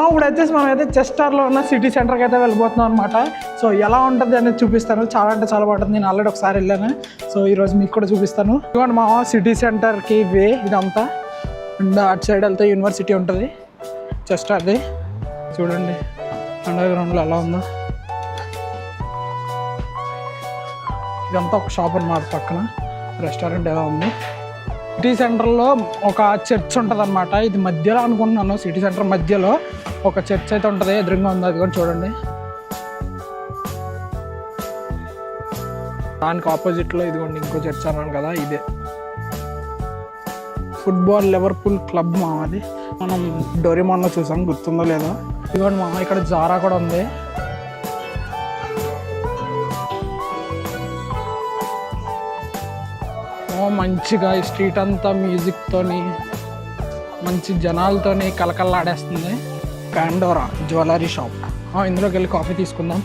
ఇప్పుడైతే మనమైతే చెస్టర్లో ఉన్న సిటీ సెంటర్కి అయితే వెళ్ళిపోతున్నాం అనమాట. సో ఎలా ఉంటుంది అనేది చూపిస్తాను. చాలా అంటే చాలా బాగుంటుంది. నేను ఆల్రెడీ ఒకసారి వెళ్ళాను. సో ఈరోజు మీకు కూడా చూపిస్తాను. ఇదిగోండి మా సిటీ సెంటర్కి వే ఇదంతా. అండ్ అటు సైడ్ వెళ్తే యూనివర్సిటీ ఉంటుంది చెస్టర్ది. చూడండి అండర్ గ్రౌండ్లో ఎలా ఉందో. ఇదంతా ఒక షాప్ అన్నమాట, పక్కన రెస్టారెంట్ ఎలా ఉంది. సిటీ సెంటర్లో ఒక చర్చ్ ఉంటుంది అనమాట. ఇది మధ్యలో అనుకుంటున్నాను, సిటీ సెంటర్ మధ్యలో ఒక చర్చ్ అయితే ఉంటుంది. ఎదురుగా ఉంది, అది కూడా చూడండి. దానికి ఆపోజిట్లో ఇదిగోండి ఇంకో చర్చ్ అన్నాను కదా, ఇదే ఫుట్బాల్ లివర్పూల్ క్లబ్ మాది. మనం డోరేమాన్లో చూసాం, గుర్తుందో లేదో. ఇదిగోండి మా ఇక్కడ జారా కూడా ఉంది. మంచిగా ఈ స్ట్రీట్ అంతా మ్యూజిక్తోని మంచి జనాలతోని కలకల్లాడేస్తుంది. Pandora jewellery shop. ఇందులోకి వెళ్ళి కాఫీ తీసుకుందాం.